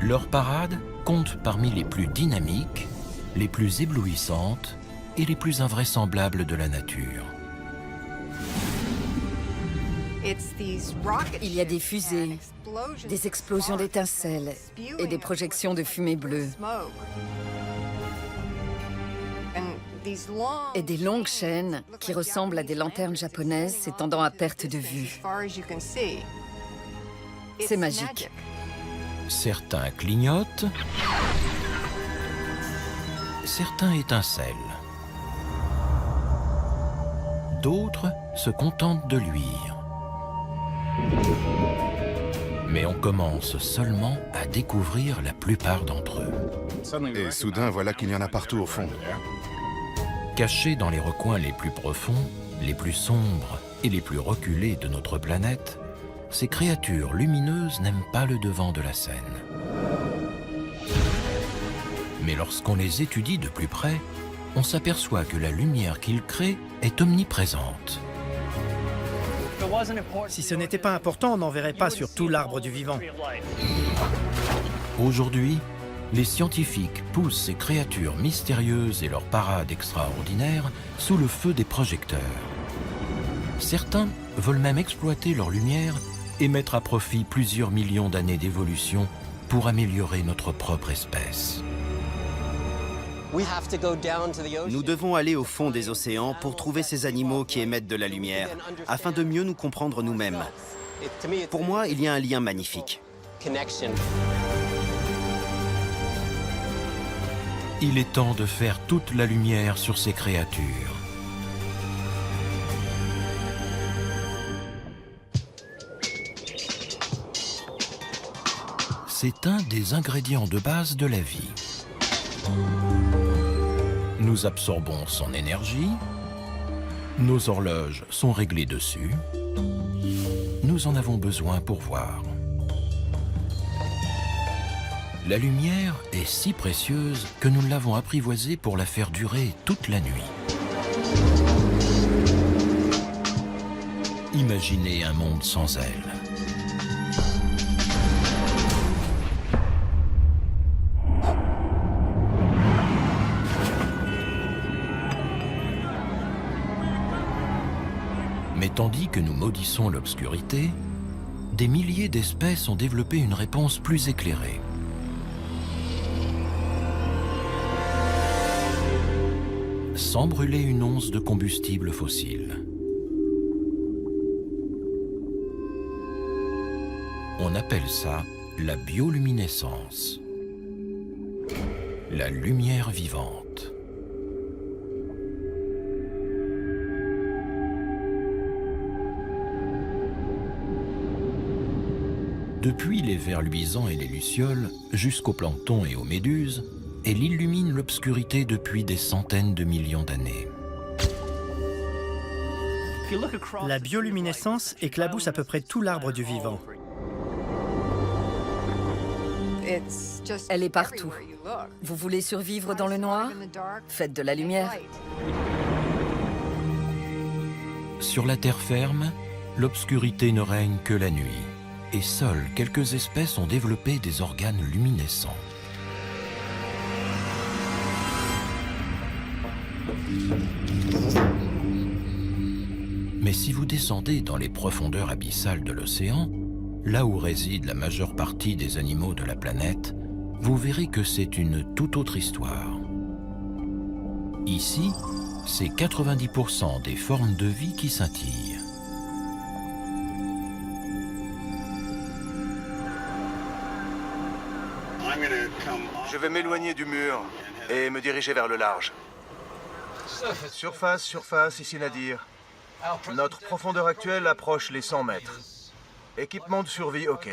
Leur parade compte parmi les plus dynamiques, les plus éblouissantes et les plus invraisemblables de la nature. Il y a des fusées, des explosions d'étincelles et des projections de fumée bleue. Et des longues chaînes qui ressemblent à des lanternes japonaises s'étendant à perte de vue. C'est magique. Certains clignotent, certains étincellent. D'autres se contentent de luire. Mais on commence seulement à découvrir la plupart d'entre eux. Et soudain, voilà qu'il y en a partout au fond. Cachés dans les recoins les plus profonds, les plus sombres et les plus reculés de notre planète, ces créatures lumineuses n'aiment pas le devant de la scène. Mais lorsqu'on les étudie de plus près, on s'aperçoit que la lumière qu'ils créent est omniprésente. Si ce n'était pas important, on n'en verrait pas sur tout l'arbre du vivant. Aujourd'hui, les scientifiques poussent ces créatures mystérieuses et leurs parades extraordinaires sous le feu des projecteurs. Certains veulent même exploiter leur lumière et mettre à profit plusieurs millions d'années d'évolution pour améliorer notre propre espèce. Nous devons aller au fond des océans pour trouver ces animaux qui émettent de la lumière, afin de mieux nous comprendre nous-mêmes. Pour moi, il y a un lien magnifique. Il est temps de faire toute la lumière sur ces créatures. C'est un des ingrédients de base de la vie. Nous absorbons son énergie, nos horloges sont réglées dessus, nous en avons besoin pour voir. La lumière est si précieuse que nous l'avons apprivoisée pour la faire durer toute la nuit. Imaginez un monde sans elle. Mais tandis que nous maudissons l'obscurité, des milliers d'espèces ont développé une réponse plus éclairée. Sans brûler une once de combustible fossile. On appelle ça la bioluminescence, la lumière vivante. Depuis les vers luisants et les lucioles, jusqu'au plancton et aux méduses, elle illumine l'obscurité depuis des centaines de millions d'années. La bioluminescence éclabousse à peu près tout l'arbre du vivant. Elle est partout. Vous voulez survivre dans le noir? Faites de la lumière. Sur la terre ferme, l'obscurité ne règne que la nuit. Et seules quelques espèces ont développé des organes luminescents. Mais si vous descendez dans les profondeurs abyssales de l'océan, là où réside la majeure partie des animaux de la planète, vous verrez que c'est une toute autre histoire. Ici, c'est 90% des formes de vie qui scintillent. Je vais m'éloigner du mur et me diriger vers le large. Surface, ici Nadir. Notre profondeur actuelle approche les 100 mètres. Équipement de survie, OK.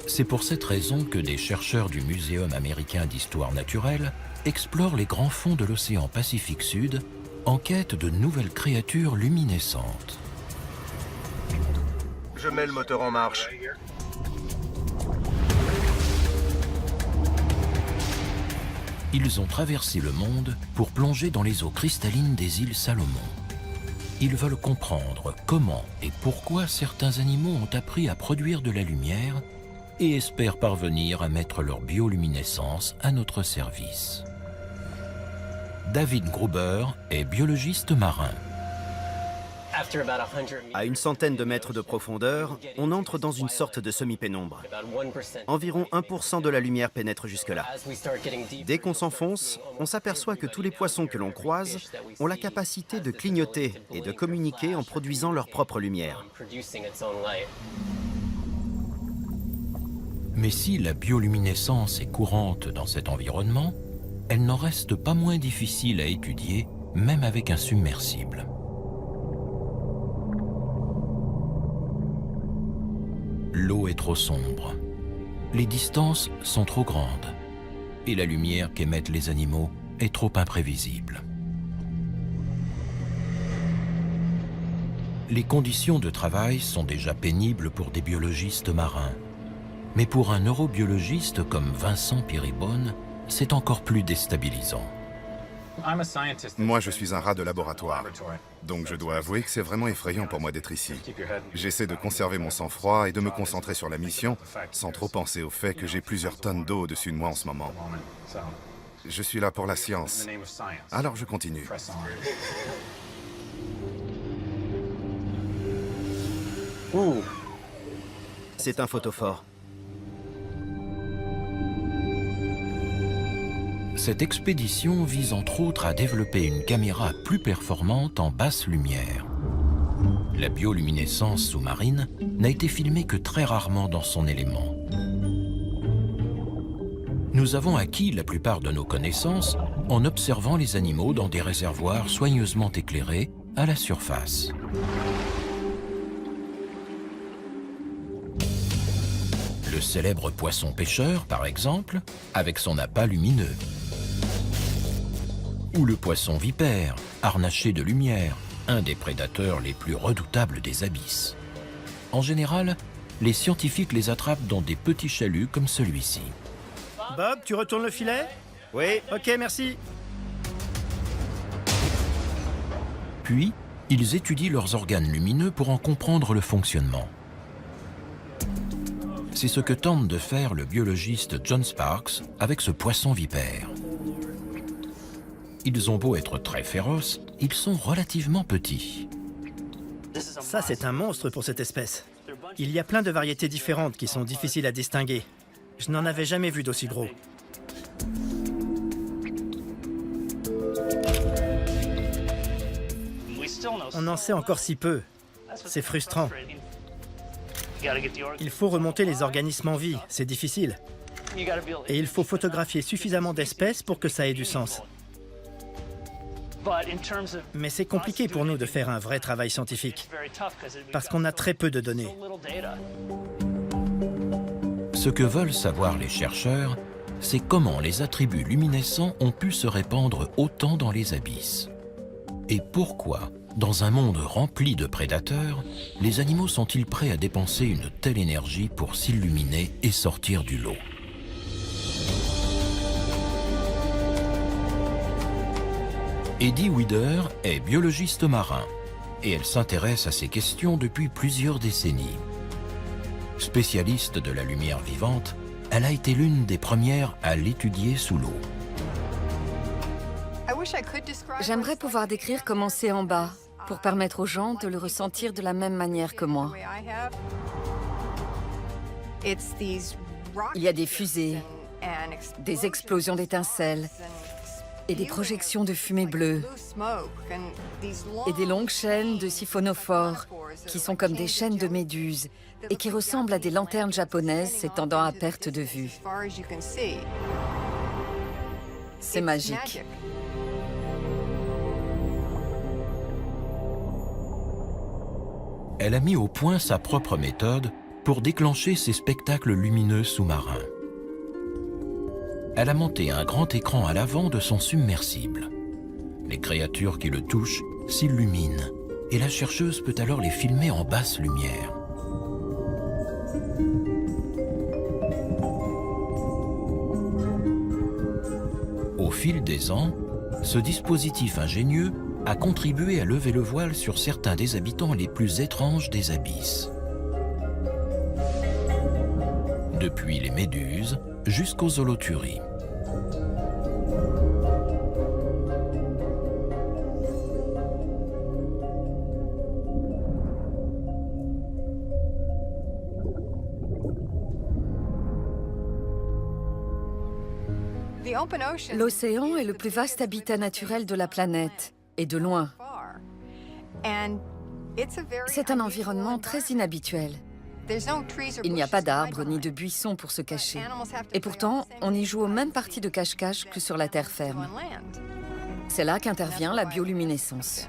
C'est pour cette raison que des chercheurs du Muséum américain d'histoire naturelle explorent les grands fonds de l'océan Pacifique Sud en quête de nouvelles créatures luminescentes. Je mets le moteur en marche. Ils ont traversé le monde pour plonger dans les eaux cristallines des îles Salomon. Ils veulent comprendre comment et pourquoi certains animaux ont appris à produire de la lumière et espèrent parvenir à mettre leur bioluminescence à notre service. David Gruber est biologiste marin. À une centaine de mètres de profondeur, on entre dans une sorte de semi-pénombre. Environ 1% de la lumière pénètre jusque-là. Dès qu'on s'enfonce, on s'aperçoit que tous les poissons que l'on croise ont la capacité de clignoter et de communiquer en produisant leur propre lumière. Mais si la bioluminescence est courante dans cet environnement, elle n'en reste pas moins difficile à étudier, même avec un submersible. L'eau est trop sombre, les distances sont trop grandes et la lumière qu'émettent les animaux est trop imprévisible. Les conditions de travail sont déjà pénibles pour des biologistes marins, mais pour un neurobiologiste comme Vincent Piribone, c'est encore plus déstabilisant. Moi, je suis un rat de laboratoire, donc je dois avouer que c'est vraiment effrayant pour moi d'être ici. J'essaie de conserver mon sang-froid et de me concentrer sur la mission, sans trop penser au fait que j'ai plusieurs tonnes d'eau au-dessus de moi en ce moment. Je suis là pour la science, alors je continue. C'est un photophore. Cette expédition vise entre autres à développer une caméra plus performante en basse lumière. La bioluminescence sous-marine n'a été filmée que très rarement dans son élément. Nous avons acquis la plupart de nos connaissances en observant les animaux dans des réservoirs soigneusement éclairés à la surface. Le célèbre poisson pêcheur, par exemple, avec son appât lumineux. Ou le poisson vipère, harnaché de lumière, un des prédateurs les plus redoutables des abysses. En général, les scientifiques les attrapent dans des petits chaluts comme celui-ci. Bob, tu retournes le filet? Oui. Ok, merci. Puis, ils étudient leurs organes lumineux pour en comprendre le fonctionnement. C'est ce que tente de faire le biologiste John Sparks avec ce poisson vipère. Ils ont beau être très féroces, ils sont relativement petits. Ça, c'est un monstre pour cette espèce. Il y a plein de variétés différentes qui sont difficiles à distinguer. Je n'en avais jamais vu d'aussi gros. On en sait encore si peu. C'est frustrant. Il faut remonter les organismes en vie, c'est difficile. Et il faut photographier suffisamment d'espèces pour que ça ait du sens. Mais c'est compliqué pour nous de faire un vrai travail scientifique, parce qu'on a très peu de données. Ce que veulent savoir les chercheurs, c'est comment les attributs luminescents ont pu se répandre autant dans les abysses. Et pourquoi, dans un monde rempli de prédateurs, les animaux sont-ils prêts à dépenser une telle énergie pour s'illuminer et sortir du lot? Eddie Weider est biologiste marin et elle s'intéresse à ces questions depuis plusieurs décennies. Spécialiste de la lumière vivante, elle a été l'une des premières à l'étudier sous l'eau. J'aimerais pouvoir décrire comment c'est en bas, pour permettre aux gens de le ressentir de la même manière que moi. Il y a des fusées, des explosions d'étincelles, et des projections de fumée bleue, et des longues chaînes de siphonophores, qui sont comme des chaînes de méduses, et qui ressemblent à des lanternes japonaises s'étendant à perte de vue. C'est magique. Elle a mis au point sa propre méthode pour déclencher ces spectacles lumineux sous-marins. Elle a monté un grand écran à l'avant de son submersible. Les créatures qui le touchent s'illuminent et la chercheuse peut alors les filmer en basse lumière. Au fil des ans, ce dispositif ingénieux a contribué à lever le voile sur certains des habitants les plus étranges des abysses. depuis les méduses jusqu'aux holothuries. L'océan est le plus vaste habitat naturel de la planète, et de loin. C'est un environnement très inhabituel. Il n'y a pas d'arbres ni de buissons pour se cacher. Et pourtant, on y joue aux mêmes parties de cache-cache que sur la terre ferme. C'est là qu'intervient la bioluminescence.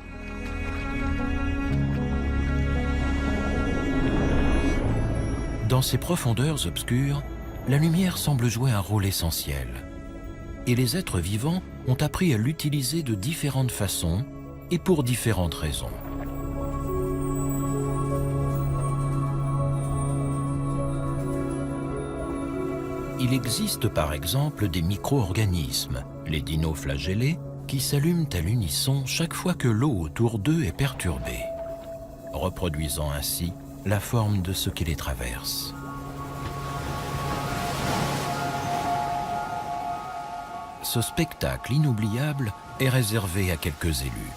Dans ces profondeurs obscures, la lumière semble jouer un rôle essentiel. Et les êtres vivants ont appris à l'utiliser de différentes façons et pour différentes raisons. Il existe par exemple des micro-organismes, les dinoflagellés, qui s'allument à l'unisson chaque fois que l'eau autour d'eux est perturbée, reproduisant ainsi la forme de ce qui les traverse. Ce spectacle inoubliable est réservé à quelques élus.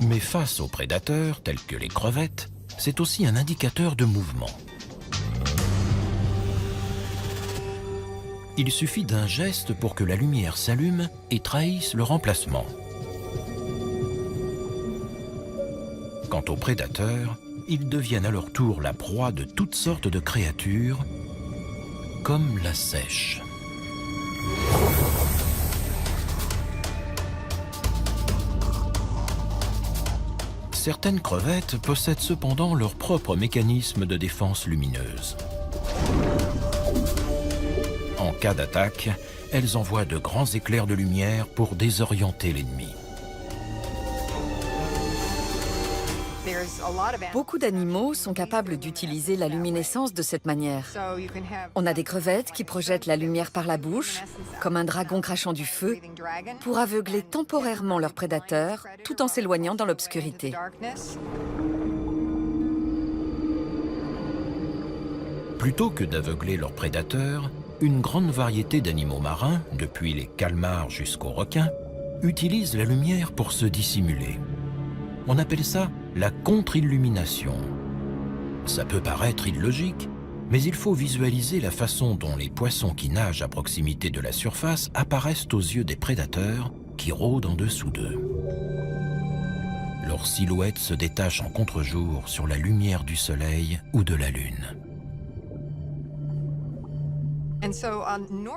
Mais face aux prédateurs, tels que les crevettes, c'est aussi un indicateur de mouvement. Il suffit d'un geste pour que la lumière s'allume et trahisse le remplacement. Quant aux prédateurs, ils deviennent à leur tour la proie de toutes sortes de créatures, comme la seiche. Certaines crevettes possèdent cependant leur propre mécanisme de défense lumineuse. En cas d'attaque, elles envoient de grands éclairs de lumière pour désorienter l'ennemi. Beaucoup d'animaux sont capables d'utiliser la luminescence de cette manière. On a des crevettes qui projettent la lumière par la bouche, comme un dragon crachant du feu, pour aveugler temporairement leurs prédateurs tout en s'éloignant dans l'obscurité. Plutôt que d'aveugler leurs prédateurs, une grande variété d'animaux marins, depuis les calmars jusqu'aux requins, utilisent la lumière pour se dissimuler. On appelle ça la contre-illumination. Ça peut paraître illogique, mais il faut visualiser la façon dont les poissons qui nagent à proximité de la surface apparaissent aux yeux des prédateurs qui rôdent en dessous d'eux. Leur silhouette se détache en contre-jour sur la lumière du soleil ou de la lune.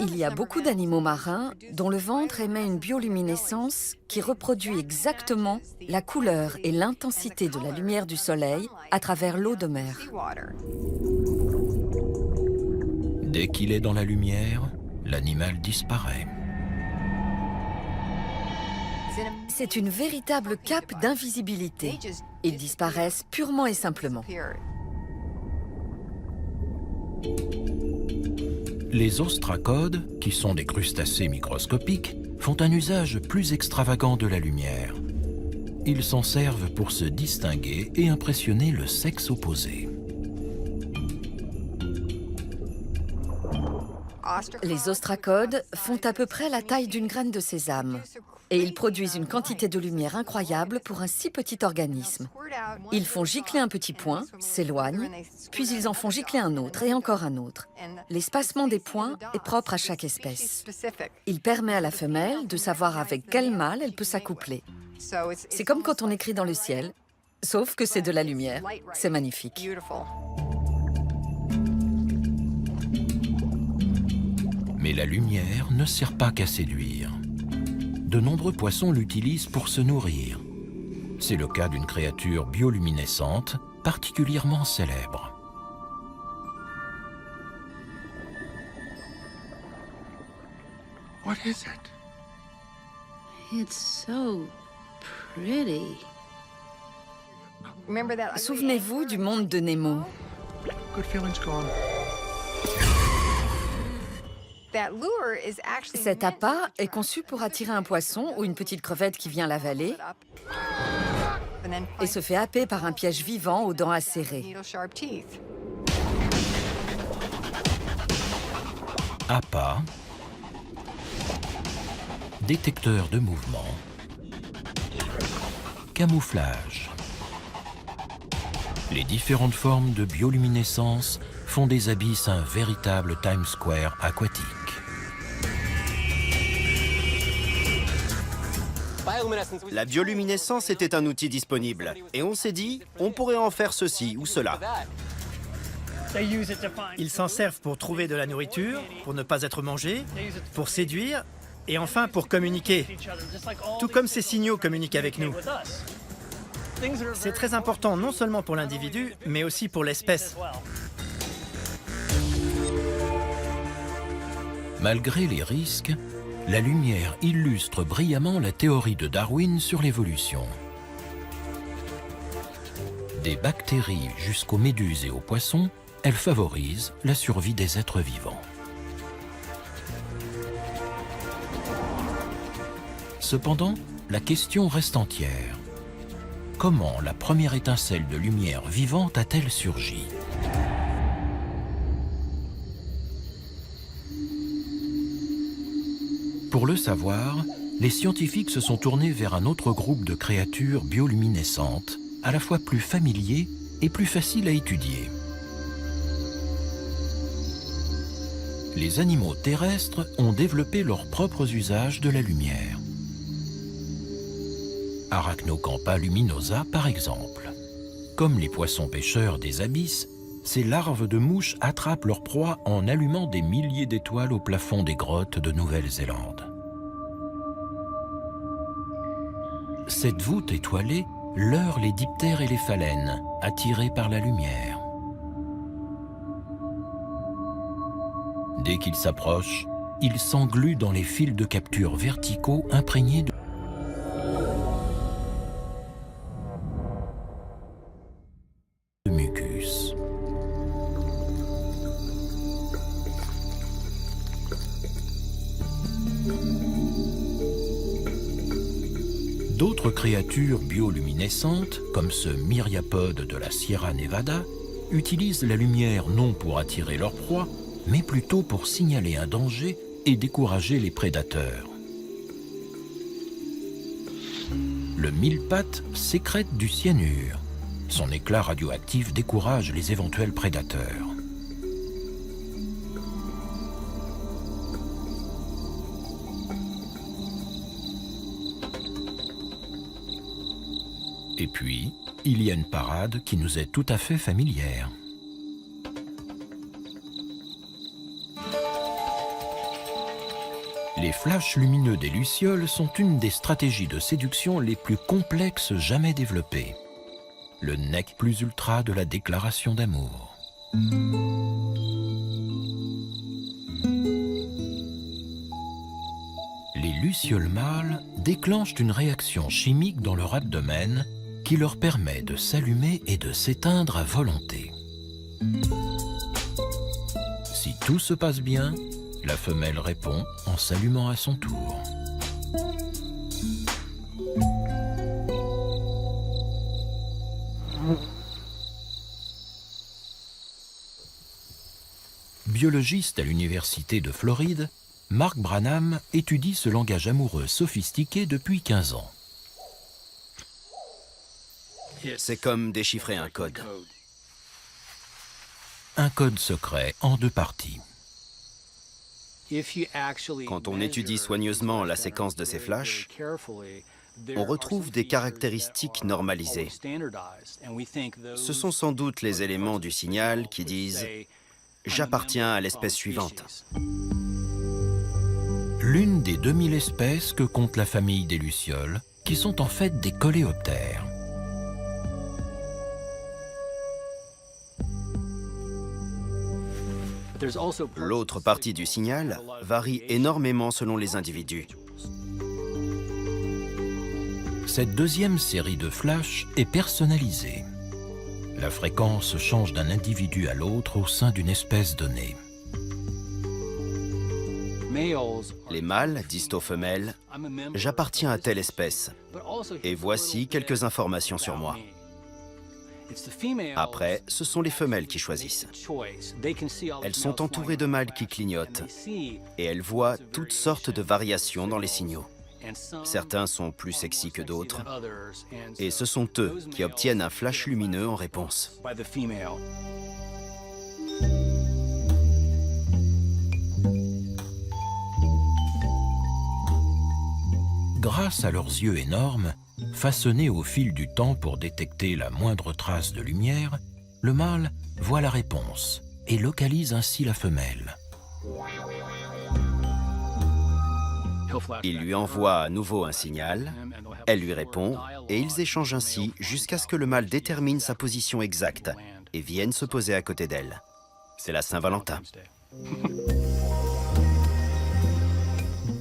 Il y a beaucoup d'animaux marins dont le ventre émet une bioluminescence qui reproduit exactement la couleur et l'intensité de la lumière du soleil à travers l'eau de mer. Dès qu'il est dans la lumière, l'animal disparaît. C'est une véritable cape d'invisibilité. Ils disparaissent purement et simplement. Les ostracodes, qui sont des crustacés microscopiques, font un usage plus extravagant de la lumière. Ils s'en servent pour se distinguer et impressionner le sexe opposé. Les ostracodes font à peu près la taille d'une graine de sésame. Et ils produisent une quantité de lumière incroyable pour un si petit organisme. Ils font gicler un petit point, s'éloignent, puis ils en font gicler un autre et encore un autre. L'espacement des points est propre à chaque espèce. Il permet à la femelle de savoir avec quel mâle elle peut s'accoupler. C'est comme quand on écrit dans le ciel, sauf que c'est de la lumière. C'est magnifique. Mais la lumière ne sert pas qu'à séduire. De nombreux poissons l'utilisent pour se nourrir. C'est le cas d'une créature bioluminescente particulièrement célèbre. What is it? It's so pretty. Souvenez-vous du monde de Nemo. Good feelings gone. Cet appât est conçu pour attirer un poisson ou une petite crevette qui vient l'avaler. et se fait happer par un piège vivant aux dents acérées. Appât, détecteur de mouvement, camouflage. Les différentes formes de bioluminescence font des abysses un véritable Times Square aquatique. La bioluminescence était un outil disponible, et on s'est dit, on pourrait en faire ceci ou cela. Ils s'en servent pour trouver de la nourriture, pour ne pas être mangés, pour séduire, et enfin pour communiquer. Tout comme ces signaux communiquent avec nous. C'est très important non seulement pour l'individu, mais aussi pour l'espèce. Malgré les risques, la lumière illustre brillamment la théorie de Darwin sur l'évolution. Des bactéries jusqu'aux méduses et aux poissons, elle favorise la survie des êtres vivants. Cependant, la question reste entière. Comment la première étincelle de lumière vivante a-t-elle surgi ? Pour le savoir, les scientifiques se sont tournés vers un autre groupe de créatures bioluminescentes, à la fois plus familier et plus facile à étudier. Les animaux terrestres ont développé leurs propres usages de la lumière. Arachnocampa luminosa, par exemple. Comme les poissons pêcheurs des abysses, ces larves de mouches attrapent leur proie en allumant des milliers d'étoiles au plafond des grottes de Nouvelle-Zélande. Cette voûte étoilée leurre les diptères et les phalènes, attirés par la lumière. Dès qu'ils s'approchent, ils s'engluent dans les fils de capture verticaux imprégnés de mucus. D'autres créatures bioluminescentes, comme ce myriapode de la Sierra Nevada, utilisent la lumière non pour attirer leur proie, mais plutôt pour signaler un danger et décourager les prédateurs. Le mille-pattes sécrète du cyanure. Son éclat radioactif décourage les éventuels prédateurs. Et puis, il y a une parade qui nous est tout à fait familière. Les flashs lumineux des lucioles sont une des stratégies de séduction les plus complexes jamais développées. Le nec plus ultra de la déclaration d'amour. Les lucioles mâles déclenchent une réaction chimique dans leur abdomen qui leur permet de s'allumer et de s'éteindre à volonté. Si tout se passe bien, la femelle répond en s'allumant à son tour. Biologiste à l'université de Floride, Mark Branham étudie ce langage amoureux sophistiqué depuis 15 ans. C'est comme déchiffrer un code. Un code secret en 2 parties. Quand on étudie soigneusement la séquence de ces flashs, on retrouve des caractéristiques normalisées. Ce sont sans doute les éléments du signal qui disent « J'appartiens à l'espèce suivante ». L'une des 2000 espèces que compte la famille des lucioles, qui sont en fait des coléoptères. L'autre partie du signal varie énormément selon les individus. Cette deuxième série de flashs est personnalisée. La fréquence change d'un individu à l'autre au sein d'une espèce donnée. Les mâles disent aux femelles « J'appartiens à telle espèce ». Et voici quelques informations sur moi. Après, ce sont les femelles qui choisissent. Elles sont entourées de mâles qui clignotent et elles voient toutes sortes de variations dans les signaux. Certains sont plus sexy que d'autres et ce sont eux qui obtiennent un flash lumineux en réponse. Grâce à leurs yeux énormes, façonnés au fil du temps pour détecter la moindre trace de lumière, le mâle voit la réponse et localise ainsi la femelle. Il lui envoie à nouveau un signal, elle lui répond et ils échangent ainsi jusqu'à ce que le mâle détermine sa position exacte et vienne se poser à côté d'elle. C'est la Saint-Valentin.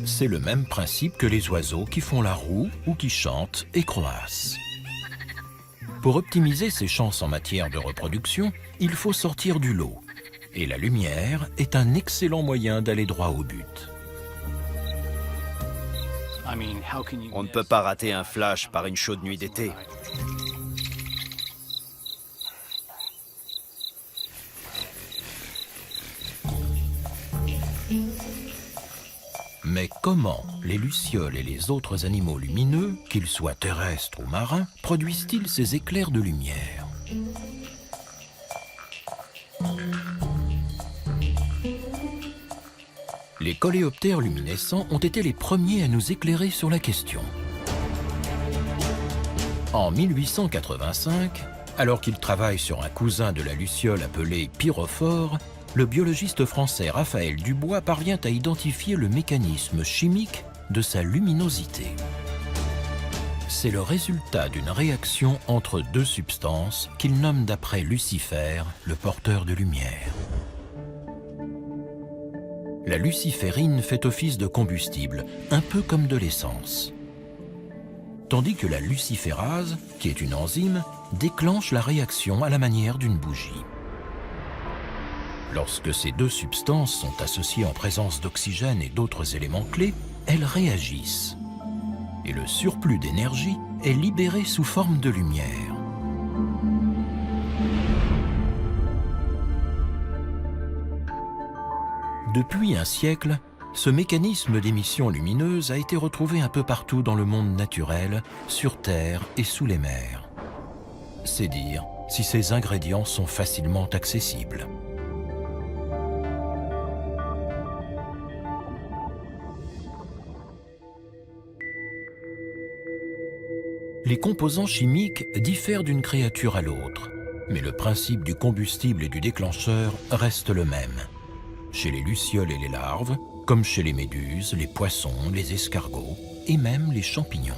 C'est le même principe que les oiseaux qui font la roue ou qui chantent et croassent. Pour optimiser ses chances en matière de reproduction, il faut sortir du lot. Et la lumière est un excellent moyen d'aller droit au but. On ne peut pas rater un flash par une chaude nuit d'été. Mais comment les lucioles et les autres animaux lumineux, qu'ils soient terrestres ou marins, produisent-ils ces éclairs de lumière ? Les coléoptères luminescents ont été les premiers à nous éclairer sur la question. En 1885, alors qu'il travaille sur un cousin de la luciole appelé pyrophore, le biologiste français Raphaël Dubois parvient à identifier le mécanisme chimique de sa luminosité. C'est le résultat d'une réaction entre deux substances qu'il nomme d'après Lucifer, le porteur de lumière. La luciférine fait office de combustible, un peu comme de l'essence. Tandis que la luciférase, qui est une enzyme, déclenche la réaction à la manière d'une bougie. Lorsque ces deux substances sont associées en présence d'oxygène et d'autres éléments clés, elles réagissent. Et le surplus d'énergie est libéré sous forme de lumière. Depuis un siècle, ce mécanisme d'émission lumineuse a été retrouvé un peu partout dans le monde naturel, sur Terre et sous les mers. C'est dire si ces ingrédients sont facilement accessibles. Les composants chimiques diffèrent d'une créature à l'autre, mais le principe du combustible et du déclencheur reste le même. Chez les lucioles et les larves, comme chez les méduses, les poissons, les escargots et même les champignons.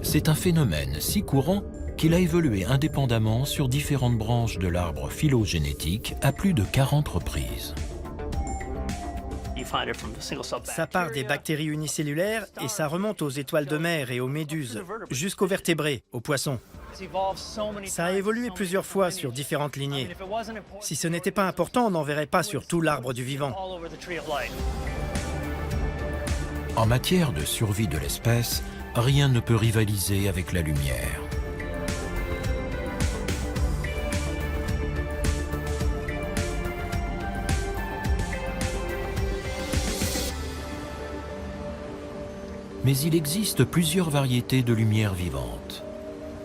C'est un phénomène si courant qu'il a évolué indépendamment sur différentes branches de l'arbre phylogénétique à plus de 40 reprises. Ça part des bactéries unicellulaires et ça remonte aux étoiles de mer et aux méduses, jusqu'aux vertébrés, aux poissons. Ça a évolué plusieurs fois sur différentes lignées. Si ce n'était pas important, on n'en verrait pas sur tout l'arbre du vivant. En matière de survie de l'espèce, rien ne peut rivaliser avec la lumière. Mais il existe plusieurs variétés de lumière vivante.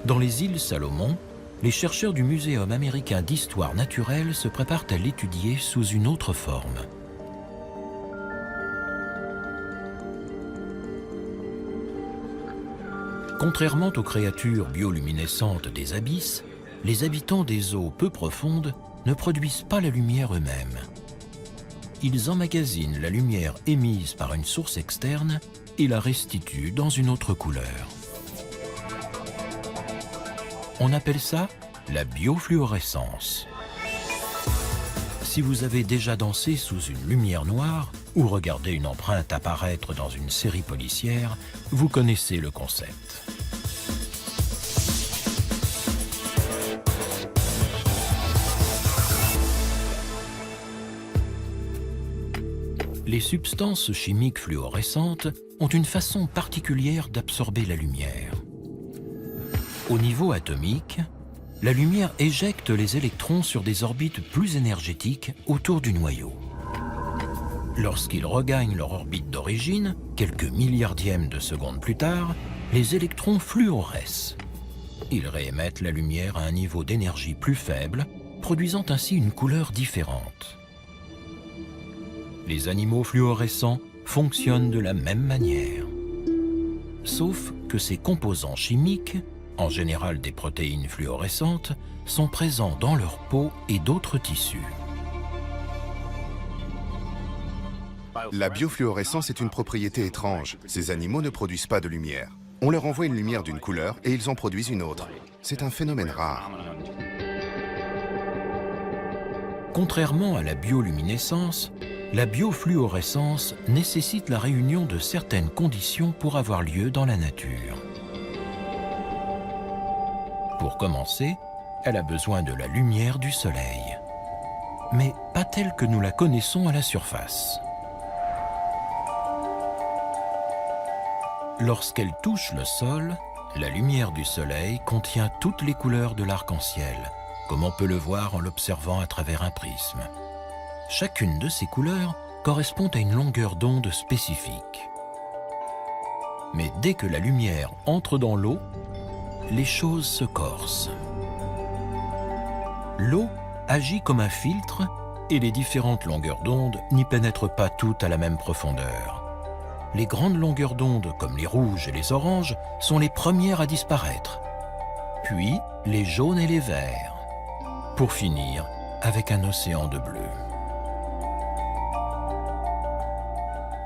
Dans les îles Salomon, les chercheurs du Muséum américain d'histoire naturelle se préparent à l'étudier sous une autre forme. Contrairement aux créatures bioluminescentes des abysses, les habitants des eaux peu profondes ne produisent pas la lumière eux-mêmes. Ils emmagasinent la lumière émise par une source externe et la restituent dans une autre couleur. On appelle ça la biofluorescence. Si vous avez déjà dansé sous une lumière noire ou regardé une empreinte apparaître dans une série policière, vous connaissez le concept. Les substances chimiques fluorescentes ont une façon particulière d'absorber la lumière. Au niveau atomique, la lumière éjecte les électrons sur des orbites plus énergétiques autour du noyau. Lorsqu'ils regagnent leur orbite d'origine, quelques milliardièmes de secondes plus tard, les électrons fluorescent. Ils réémettent la lumière à un niveau d'énergie plus faible, produisant ainsi une couleur différente. Les animaux fluorescents fonctionnent de la même manière. Sauf que ces composants chimiques, en général des protéines fluorescentes, sont présents dans leur peau et d'autres tissus. La biofluorescence est une propriété étrange. Ces animaux ne produisent pas de lumière. On leur envoie une lumière d'une couleur et ils en produisent une autre. C'est un phénomène rare. Contrairement à la bioluminescence, la biofluorescence nécessite la réunion de certaines conditions pour avoir lieu dans la nature. Pour commencer, elle a besoin de la lumière du soleil. Mais pas telle que nous la connaissons à la surface. Lorsqu'elle touche le sol, la lumière du soleil contient toutes les couleurs de l'arc-en-ciel, comme on peut le voir en l'observant à travers un prisme. Chacune de ces couleurs correspond à une longueur d'onde spécifique. Mais dès que la lumière entre dans l'eau, les choses se corsent. L'eau agit comme un filtre et les différentes longueurs d'onde n'y pénètrent pas toutes à la même profondeur. Les grandes longueurs d'onde, comme les rouges et les oranges, sont les premières à disparaître. Puis les jaunes et les verts. Pour finir avec un océan de bleu.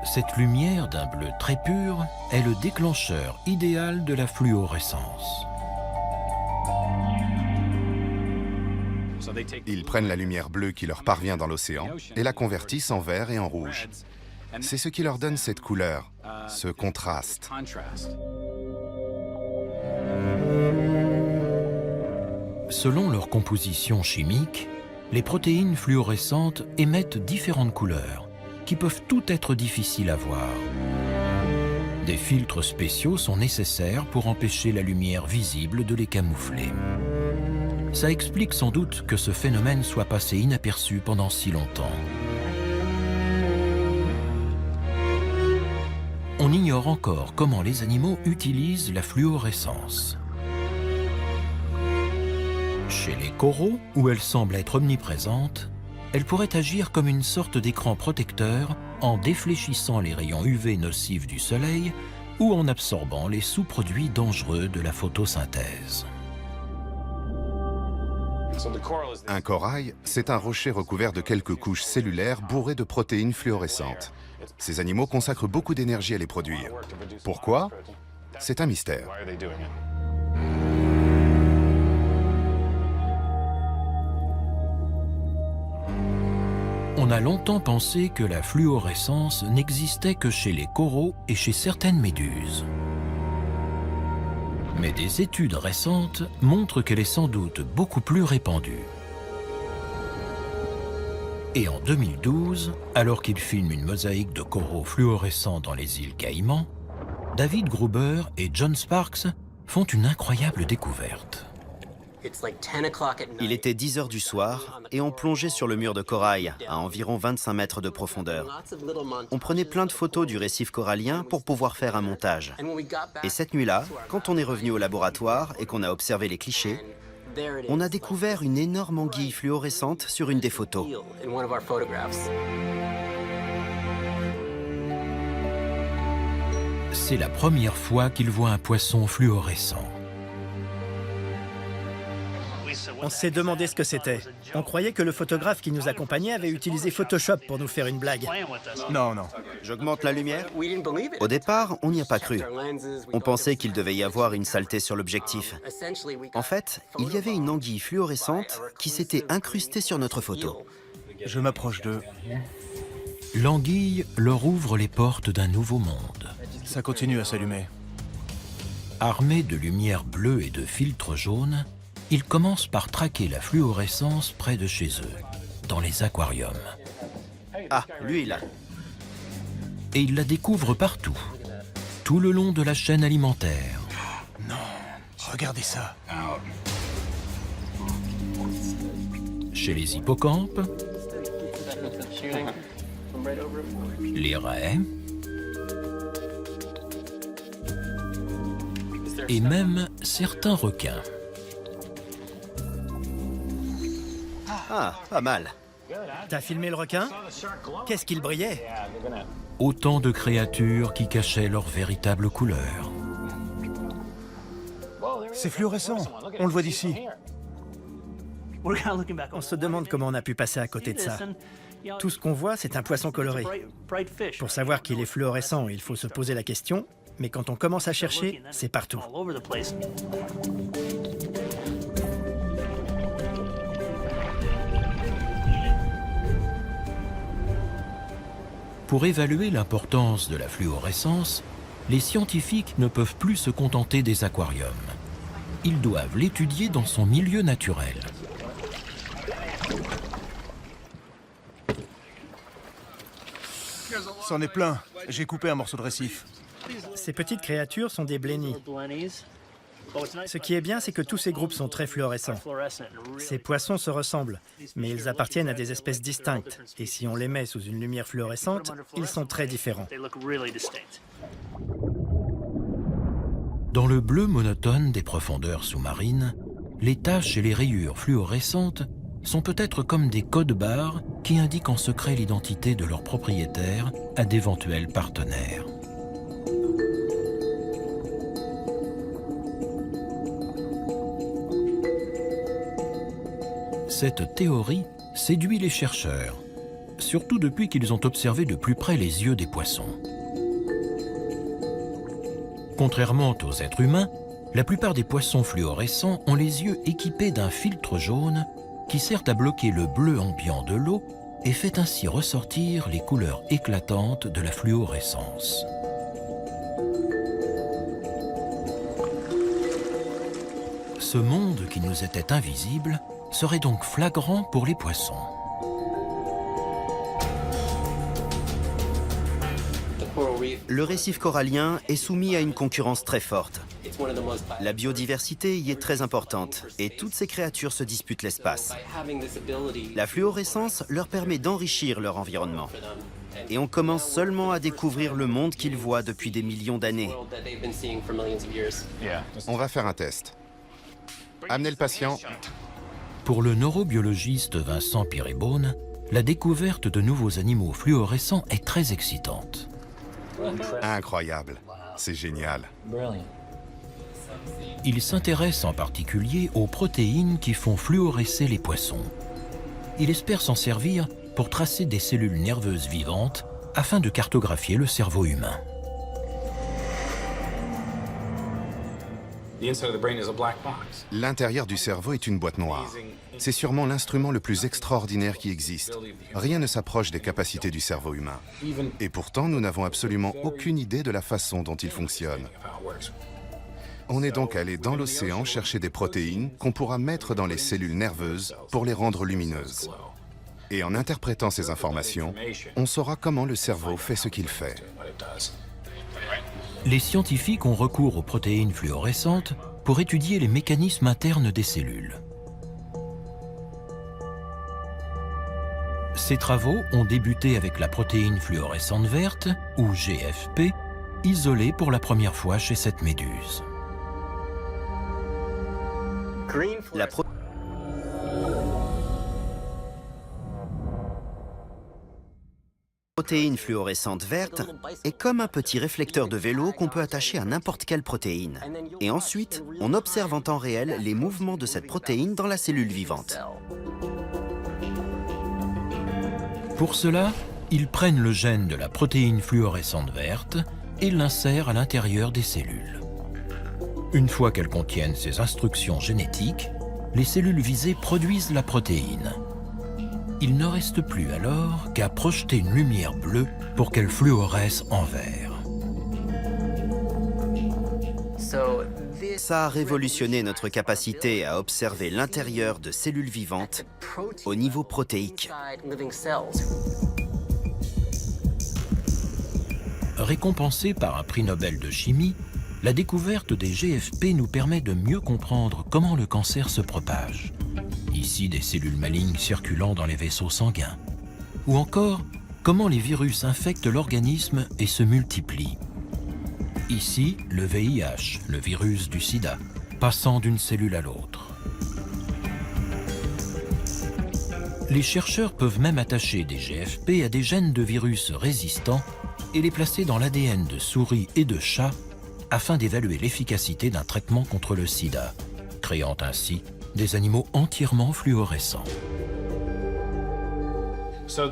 Cette lumière d'un bleu très pur est le déclencheur idéal de la fluorescence. Ils prennent la lumière bleue qui leur parvient dans l'océan et la convertissent en vert et en rouge. C'est ce qui leur donne cette couleur, ce contraste. Selon leur composition chimique, les protéines fluorescentes émettent différentes couleurs, qui peuvent toutes être difficiles à voir. Des filtres spéciaux sont nécessaires pour empêcher la lumière visible de les camoufler. Ça explique sans doute que ce phénomène soit passé inaperçu pendant si longtemps. On ignore encore comment les animaux utilisent la fluorescence. Chez les coraux, où elle semble être omniprésente, elle pourrait agir comme une sorte d'écran protecteur en défléchissant les rayons UV nocifs du soleil ou en absorbant les sous-produits dangereux de la photosynthèse. Un corail, c'est un rocher recouvert de quelques couches cellulaires bourrées de protéines fluorescentes. Ces animaux consacrent beaucoup d'énergie à les produire. Pourquoi? C'est un mystère. On a longtemps pensé que la fluorescence n'existait que chez les coraux et chez certaines méduses. Mais des études récentes montrent qu'elle est sans doute beaucoup plus répandue. Et en 2012, alors qu'il filme une mosaïque de coraux fluorescents dans les îles Caïmans, David Gruber et John Sparks font une incroyable découverte. Il était 10 heures du soir et on plongeait sur le mur de corail à environ 25 mètres de profondeur. On prenait plein de photos du récif corallien pour pouvoir faire un montage. Et cette nuit-là, quand on est revenu au laboratoire et qu'on a observé les clichés, on a découvert une énorme anguille fluorescente sur une des photos. C'est la première fois qu'ils voient un poisson fluorescent. On s'est demandé ce que c'était. On croyait que le photographe qui nous accompagnait avait utilisé Photoshop pour nous faire une blague. Non, non. J'augmente la lumière. Au départ, on n'y a pas cru. On pensait qu'il devait y avoir une saleté sur l'objectif. En fait, il y avait une anguille fluorescente qui s'était incrustée sur notre photo. Je m'approche d'eux. L'anguille leur ouvre les portes d'un nouveau monde. Ça continue à s'allumer. Armés de lumière bleue et de filtres jaunes, ils commencent par traquer la fluorescence près de chez eux, dans les aquariums. Ah, lui là. et ils la découvrent partout, tout le long de la chaîne alimentaire. Non, regardez ça. Chez les hippocampes, les raies et même certains requins. Ah, pas mal. T'as filmé le requin? Qu'est-ce qu'il brillait? Autant de créatures qui cachaient leur véritable couleur. C'est fluorescent, on le voit d'ici. On se demande comment on a pu passer à côté de ça. Tout ce qu'on voit, c'est un poisson coloré. Pour savoir qu'il est fluorescent, il faut se poser la question, mais quand on commence à chercher, c'est partout. Pour évaluer l'importance de la fluorescence, les scientifiques ne peuvent plus se contenter des aquariums. Ils doivent l'étudier dans son milieu naturel. C'en est plein. J'ai coupé un morceau de récif. Ces petites créatures sont des blennies. Ce qui est bien, c'est que tous ces groupes sont très fluorescents. Ces poissons se ressemblent, mais ils appartiennent à des espèces distinctes. Et si on les met sous une lumière fluorescente, ils sont très différents. Dans le bleu monotone des profondeurs sous-marines, les taches et les rayures fluorescentes sont peut-être comme des codes-barres qui indiquent en secret l'identité de leurs propriétaires à d'éventuels partenaires. Cette théorie séduit les chercheurs, surtout depuis qu'ils ont observé de plus près les yeux des poissons. Contrairement aux êtres humains, la plupart des poissons fluorescents ont les yeux équipés d'un filtre jaune qui sert à bloquer le bleu ambiant de l'eau et fait ainsi ressortir les couleurs éclatantes de la fluorescence. Ce monde qui nous était invisible serait donc flagrant pour les poissons. Le récif corallien est soumis à une concurrence très forte. La biodiversité y est très importante et toutes ces créatures se disputent l'espace. La fluorescence leur permet d'enrichir leur environnement. Et on commence seulement à découvrir le monde qu'ils voient depuis des millions d'années. On va faire un test. Amenez le patient. Pour le neurobiologiste Vincent Pirébonne, la découverte de nouveaux animaux fluorescents est très excitante. Incroyable. C'est génial. Il s'intéresse en particulier aux protéines qui font fluorescer les poissons. Il espère s'en servir pour tracer des cellules nerveuses vivantes afin de cartographier le cerveau humain. L'intérieur du cerveau est une boîte noire. C'est sûrement l'instrument le plus extraordinaire qui existe. Rien ne s'approche des capacités du cerveau humain. Et pourtant, nous n'avons absolument aucune idée de la façon dont il fonctionne. On est donc allé dans l'océan chercher des protéines qu'on pourra mettre dans les cellules nerveuses pour les rendre lumineuses. Et en interprétant ces informations, on saura comment le cerveau fait ce qu'il fait. Les scientifiques ont recours aux protéines fluorescentes pour étudier les mécanismes internes des cellules. Ces travaux ont débuté avec la protéine fluorescente verte, ou GFP, isolée pour la première fois chez cette méduse. La protéine fluorescente verte est comme un petit réflecteur de vélo qu'on peut attacher à n'importe quelle protéine. Et ensuite, on observe en temps réel les mouvements de cette protéine dans la cellule vivante. Pour cela, ils prennent le gène de la protéine fluorescente verte et l'insèrent à l'intérieur des cellules. Une fois qu'elles contiennent ces instructions génétiques, les cellules visées produisent la protéine. Il ne reste plus alors qu'à projeter une lumière bleue pour qu'elle fluoresce en vert. Ça a révolutionné notre capacité à observer l'intérieur de cellules vivantes au niveau protéique. récompensée par un prix Nobel de chimie, la découverte des GFP nous permet de mieux comprendre comment le cancer se propage. Ici, des cellules malignes circulant dans les vaisseaux sanguins. Ou encore, comment les virus infectent l'organisme et se multiplient. Ici, le VIH, le virus du sida, passant d'une cellule à l'autre. Les chercheurs peuvent même attacher des GFP à des gènes de virus résistants et les placer dans l'ADN de souris et de chats afin d'évaluer l'efficacité d'un traitement contre le sida, créant ainsi des animaux entièrement fluorescents.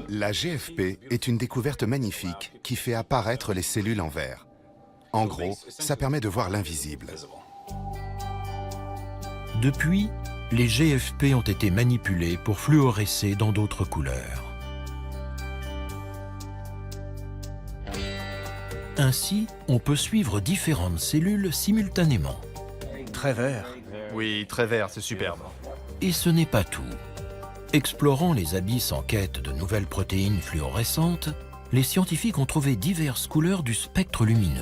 La GFP est une découverte magnifique qui fait apparaître les cellules en vert. En gros, ça permet de voir l'invisible. Depuis, les GFP ont été manipulés pour fluorescer dans d'autres couleurs. Ainsi, on peut suivre différentes cellules simultanément. Très vert. Oui, très vert, c'est superbe. Et ce n'est pas tout. Explorant les abysses en quête de nouvelles protéines fluorescentes, les scientifiques ont trouvé diverses couleurs du spectre lumineux.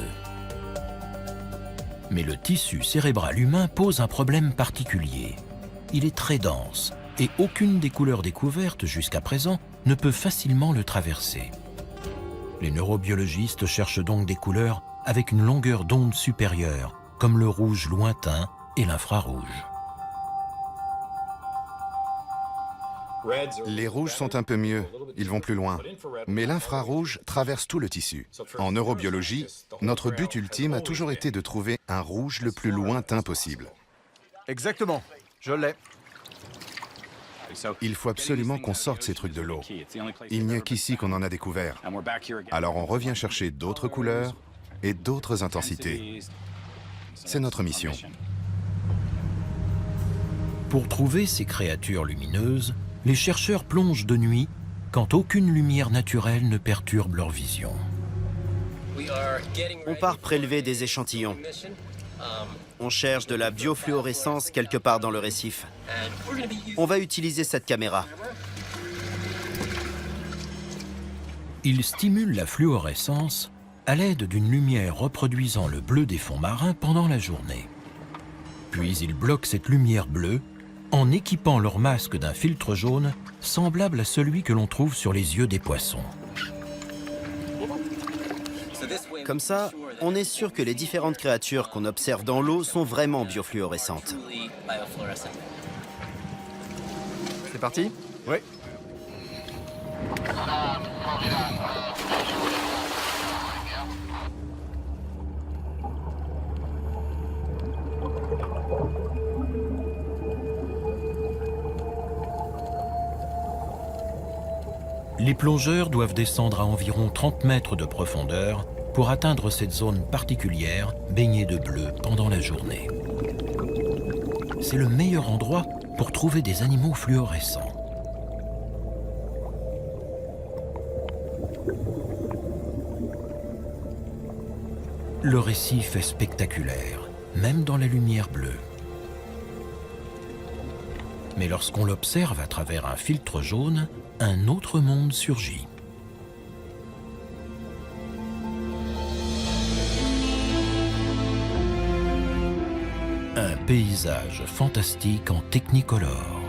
Mais le tissu cérébral humain pose un problème particulier. Il est très dense et aucune des couleurs découvertes jusqu'à présent ne peut facilement le traverser. Les neurobiologistes cherchent donc des couleurs avec une longueur d'onde supérieure, comme le rouge lointain et l'infrarouge. Les rouges sont un peu mieux, ils vont plus loin. Mais l'infrarouge traverse tout le tissu. En neurobiologie, notre but ultime a toujours été de trouver un rouge le plus lointain possible. Exactement, je l'ai. Il faut absolument qu'on sorte ces trucs de l'eau. Il n'y a qu'ici qu'on en a découvert. Alors on revient chercher d'autres couleurs et d'autres intensités. C'est notre mission. Pour trouver ces créatures lumineuses, les chercheurs plongent de nuit quand aucune lumière naturelle ne perturbe leur vision. On part prélever des échantillons. On cherche de la biofluorescence quelque part dans le récif. On va utiliser cette caméra. Ils stimulent la fluorescence à l'aide d'une lumière reproduisant le bleu des fonds marins pendant la journée. Puis ils bloquent cette lumière bleue en équipant leur masque d'un filtre jaune semblable à celui que l'on trouve sur les yeux des poissons. Comme ça, on est sûr que les différentes créatures qu'on observe dans l'eau sont vraiment biofluorescentes. C'est parti? Oui. Les plongeurs doivent descendre à environ 30 mètres de profondeur pour atteindre cette zone particulière baignée de bleu pendant la journée. C'est le meilleur endroit pour trouver des animaux fluorescents. Le récif est spectaculaire, même dans la lumière bleue. Mais lorsqu'on l'observe à travers un filtre jaune, un autre monde surgit. Un paysage fantastique en technicolor.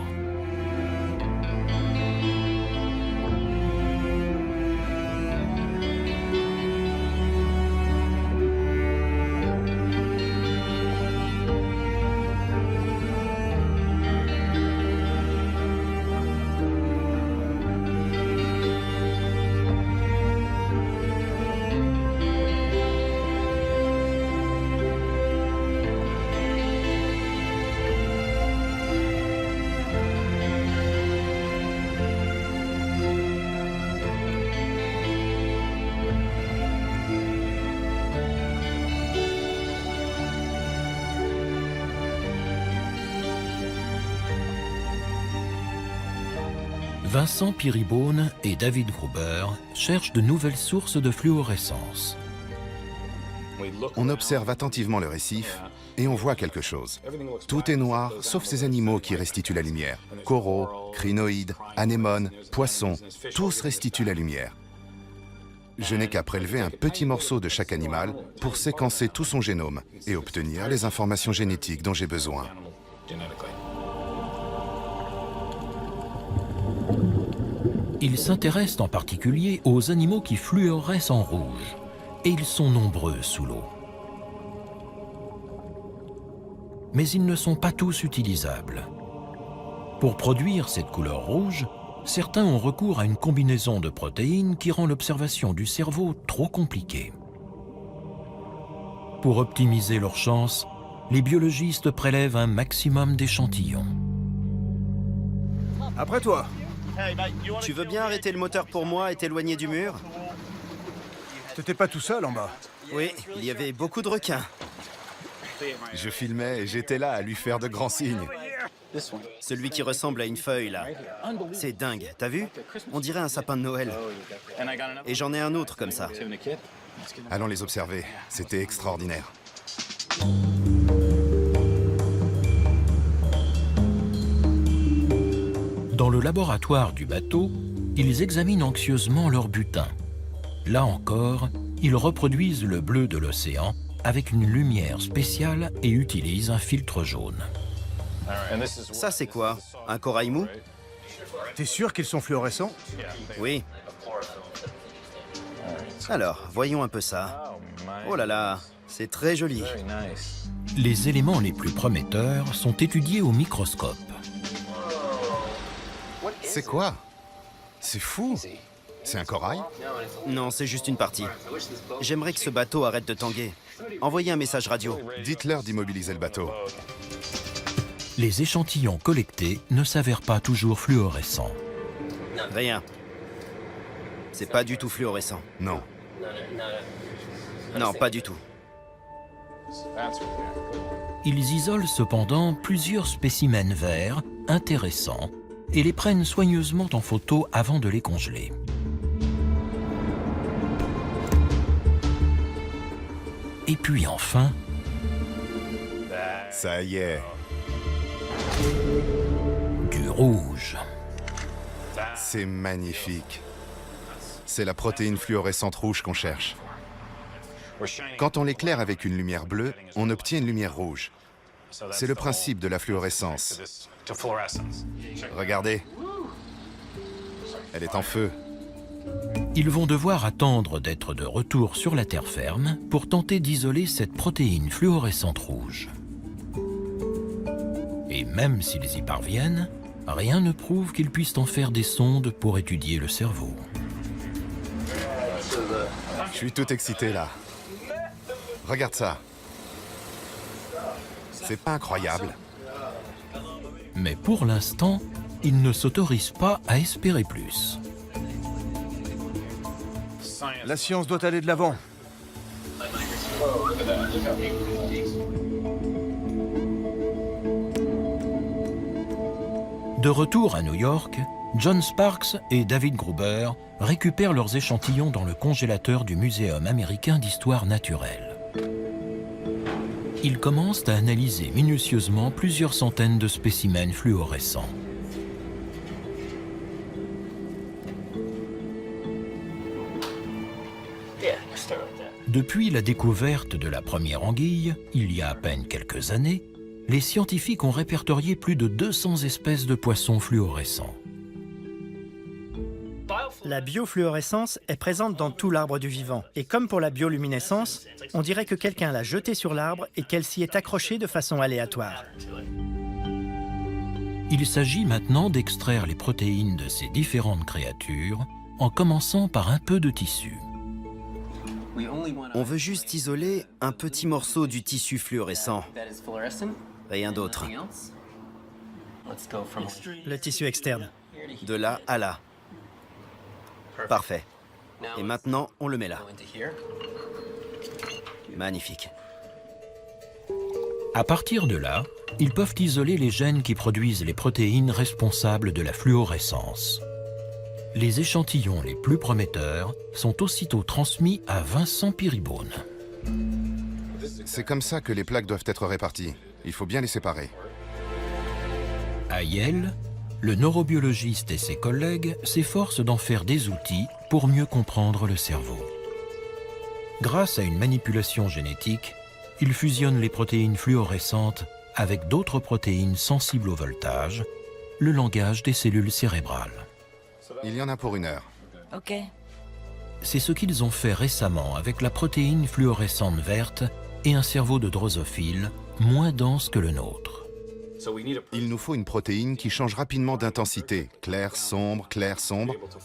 Vincent Piribone et David Gruber cherchent de nouvelles sources de fluorescence. On observe attentivement le récif et on voit quelque chose. Tout est noir, sauf ces animaux qui restituent la lumière. Coraux, crinoïdes, anémones, poissons, tous restituent la lumière. Je n'ai qu'à prélever un petit morceau de chaque animal pour séquencer tout son génome et obtenir les informations génétiques dont j'ai besoin. Il s'intéresse en particulier aux animaux qui fluorescent en rouge, et ils sont nombreux sous l'eau. Mais ils ne sont pas tous utilisables. Pour produire cette couleur rouge, certains ont recours à une combinaison de protéines qui rend l'observation du cerveau trop compliquée. Pour optimiser leurs chances, les biologistes prélèvent un maximum d'échantillons. Après toi. Tu veux bien arrêter le moteur pour moi et t'éloigner du mur? T'étais pas tout seul en bas. Oui, il y avait beaucoup de requins. Je filmais et j'étais là à lui faire de grands signes. Celui qui ressemble à une feuille, là. C'est dingue, t'as vu? On dirait un sapin de Noël. Et j'en ai un autre comme ça. Allons les observer, c'était extraordinaire. Dans le laboratoire du bateau, ils examinent anxieusement leur butin. Là encore, ils reproduisent le bleu de l'océan avec une lumière spéciale et utilisent un filtre jaune. Ça, c'est quoi? Un corail mou? T'es sûr qu'ils sont fluorescents? Oui. Alors, voyons un peu ça. Oh là là, c'est très joli. Les éléments les plus prometteurs sont étudiés au microscope. C'est quoi? C'est fou! C'est un corail? Non, c'est juste une partie. J'aimerais que ce bateau arrête de tanguer. Envoyez un message radio. Dites-leur d'immobiliser le bateau. Les échantillons collectés ne s'avèrent pas toujours fluorescents. Rien. C'est pas du tout fluorescent. Non. Non, pas du tout. Ils isolent cependant plusieurs spécimens verts intéressants et les prennent soigneusement en photo avant de les congeler. Et puis enfin... Ça y est. Du rouge. C'est magnifique. C'est la protéine fluorescente rouge qu'on cherche. Quand on l'éclaire avec une lumière bleue, on obtient une lumière rouge. C'est le principe de la fluorescence. Regardez. Elle est en feu. Ils vont devoir attendre d'être de retour sur la terre ferme pour tenter d'isoler cette protéine fluorescente rouge. Et même s'ils y parviennent, rien ne prouve qu'ils puissent en faire des sondes pour étudier le cerveau. Je suis tout excité là. Regarde ça. C'est pas incroyable? Mais pour l'instant, ils ne s'autorisent pas à espérer plus. La science doit aller de l'avant. De retour à New York, John Sparks et David Gruber récupèrent leurs échantillons dans le congélateur du Muséum américain d'histoire naturelle. Ils commencent à analyser minutieusement plusieurs centaines de spécimens fluorescents. Depuis la découverte de la première anguille, il y a à peine quelques années, les scientifiques ont répertorié plus de 200 espèces de poissons fluorescents. La biofluorescence est présente dans tout l'arbre du vivant. Et comme pour la bioluminescence, on dirait que quelqu'un l'a jetée sur l'arbre et qu'elle s'y est accrochée de façon aléatoire. Il s'agit maintenant d'extraire les protéines de ces différentes créatures en commençant par un peu de tissu. On veut juste isoler un petit morceau du tissu fluorescent. Rien d'autre. Le tissu externe. De là à là. Parfait. Et maintenant, on le met là. Magnifique. À partir de là, ils peuvent isoler les gènes qui produisent les protéines responsables de la fluorescence. Les échantillons les plus prometteurs sont aussitôt transmis à Vincent Piribone. C'est comme ça que les plaques doivent être réparties. Il faut bien les séparer. À Yale, le neurobiologiste et ses collègues s'efforcent d'en faire des outils pour mieux comprendre le cerveau. Grâce à une manipulation génétique, ils fusionnent les protéines fluorescentes avec d'autres protéines sensibles au voltage, le langage des cellules cérébrales. Il y en a pour 1 heure. Ok. C'est ce qu'ils ont fait récemment avec la protéine fluorescente verte et un cerveau de drosophile moins dense que le nôtre. Il nous faut une protéine qui change rapidement d'intensité, clair, sombre,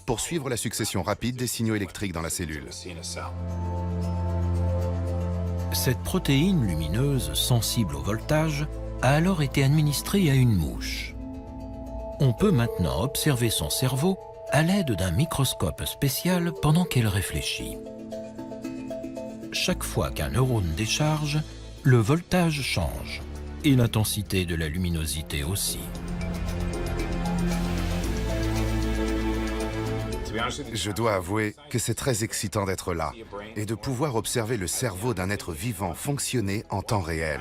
pour suivre la succession rapide des signaux électriques dans la cellule. Cette protéine lumineuse sensible au voltage a alors été administrée à une mouche. On peut maintenant observer son cerveau à l'aide d'un microscope spécial pendant qu'elle réfléchit. Chaque fois qu'un neurone décharge, le voltage change et l'intensité de la luminosité aussi. Je dois avouer que c'est très excitant d'être là et de pouvoir observer le cerveau d'un être vivant fonctionner en temps réel.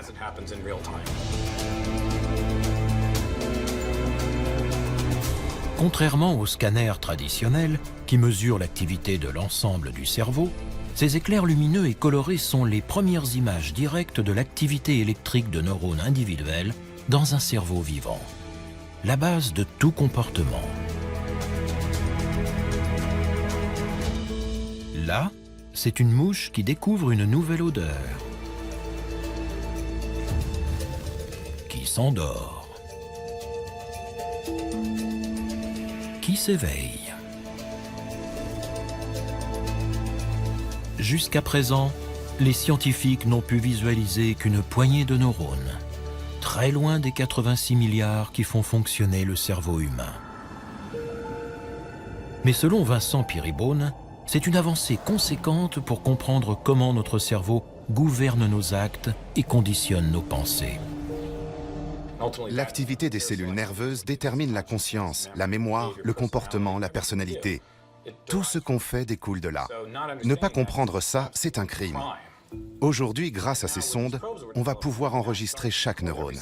Contrairement aux scanners traditionnels qui mesurent l'activité de l'ensemble du cerveau, ces éclairs lumineux et colorés sont les premières images directes de l'activité électrique de neurones individuels dans un cerveau vivant. La base de tout comportement. Là, c'est une mouche qui découvre une nouvelle odeur, qui s'endort, qui s'éveille. Jusqu'à présent, les scientifiques n'ont pu visualiser qu'une poignée de neurones, très loin des 86 milliards qui font fonctionner le cerveau humain. Mais selon Vincent Peerybone, c'est une avancée conséquente pour comprendre comment notre cerveau gouverne nos actes et conditionne nos pensées. L'activité des cellules nerveuses détermine la conscience, la mémoire, le comportement, la personnalité. Tout ce qu'on fait découle de là. Ne pas comprendre ça, c'est un crime. Aujourd'hui, grâce à ces sondes, on va pouvoir enregistrer chaque neurone.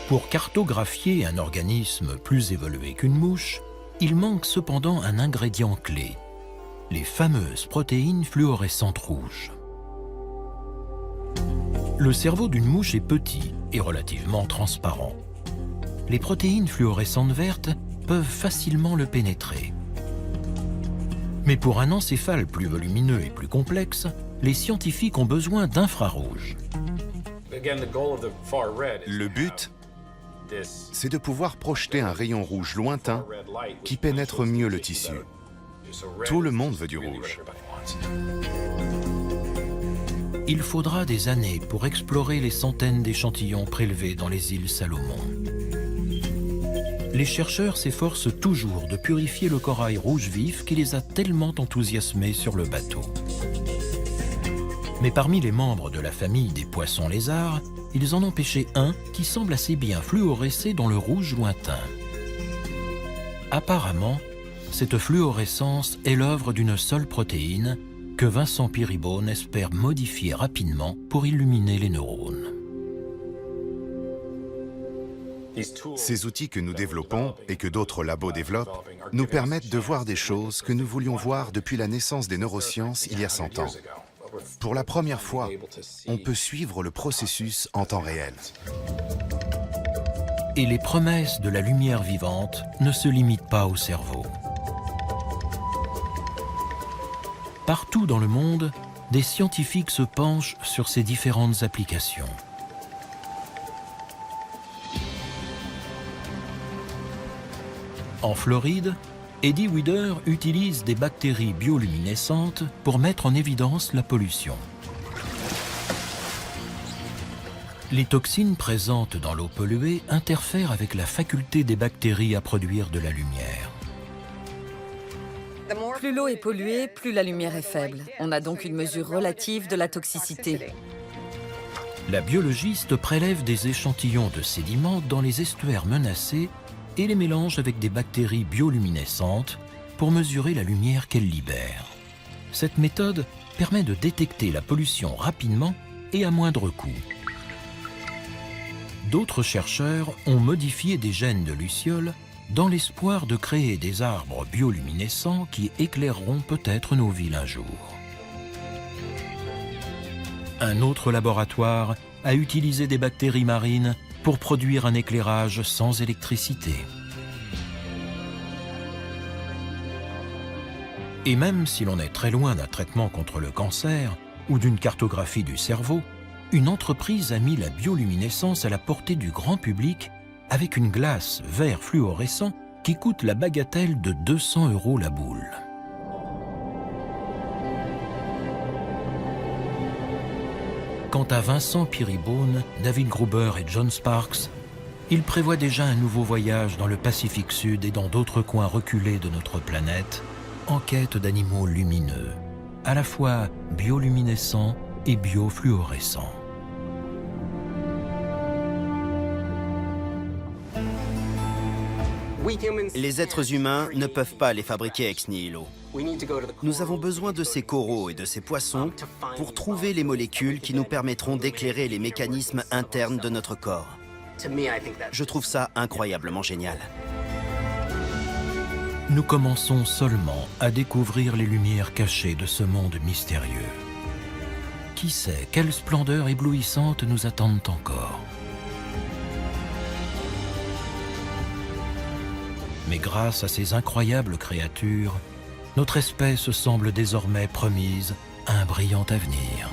Pour cartographier un organisme plus évolué qu'une mouche, il manque cependant un ingrédient clé, les fameuses protéines fluorescentes rouges. Le cerveau d'une mouche est petit et relativement transparent. Les protéines fluorescentes vertes peuvent facilement le pénétrer. Mais pour un encéphale plus volumineux et plus complexe, les scientifiques ont besoin d'infrarouge. Le but, c'est de pouvoir projeter un rayon rouge lointain qui pénètre mieux le tissu. Tout le monde veut du rouge. Il faudra des années pour explorer les centaines d'échantillons prélevés dans les îles Salomon. Les chercheurs s'efforcent toujours de purifier le corail rouge vif qui les a tellement enthousiasmés sur le bateau. Mais parmi les membres de la famille des poissons lézards, ils en ont pêché un qui semble assez bien fluorescer dans le rouge lointain. Apparemment, cette fluorescence est l'œuvre d'une seule protéine que Vincent Peerybone espère modifier rapidement pour illuminer les neurones. Ces outils que nous développons et que d'autres labos développent nous permettent de voir des choses que nous voulions voir depuis la naissance des neurosciences il y a 100 ans. Pour la première fois, on peut suivre le processus en temps réel. Et les promesses de la lumière vivante ne se limitent pas au cerveau. Partout dans le monde, des scientifiques se penchent sur ces différentes applications. En Floride, Eddie Weider utilise des bactéries bioluminescentes pour mettre en évidence la pollution. Les toxines présentes dans l'eau polluée interfèrent avec la faculté des bactéries à produire de la lumière. Plus l'eau est polluée, plus la lumière est faible. On a donc une mesure relative de la toxicité. La biologiste prélève des échantillons de sédiments dans les estuaires menacés et les mélange avec des bactéries bioluminescentes pour mesurer la lumière qu'elles libèrent. Cette méthode permet de détecter la pollution rapidement et à moindre coût. D'autres chercheurs ont modifié des gènes de lucioles dans l'espoir de créer des arbres bioluminescents qui éclaireront peut-être nos villes un jour. Un autre laboratoire a utilisé des bactéries marines pour produire un éclairage sans électricité. Et même si l'on est très loin d'un traitement contre le cancer ou d'une cartographie du cerveau, une entreprise a mis la bioluminescence à la portée du grand public avec une glace vert fluorescent qui coûte la bagatelle de 200 € la boule. Quant à Vincent Peerybone, David Gruber et John Sparks, ils prévoient déjà un nouveau voyage dans le Pacifique Sud et dans d'autres coins reculés de notre planète, en quête d'animaux lumineux, à la fois bioluminescents et biofluorescents. Les êtres humains ne peuvent pas les fabriquer ex nihilo. Nous avons besoin de ces coraux et de ces poissons pour trouver les molécules qui nous permettront d'éclairer les mécanismes internes de notre corps. Je trouve ça incroyablement génial. Nous commençons seulement à découvrir les lumières cachées de ce monde mystérieux. Qui sait quelles splendeurs éblouissantes nous attendent encore? Mais grâce à ces incroyables créatures, notre espèce semble désormais promise à un brillant avenir.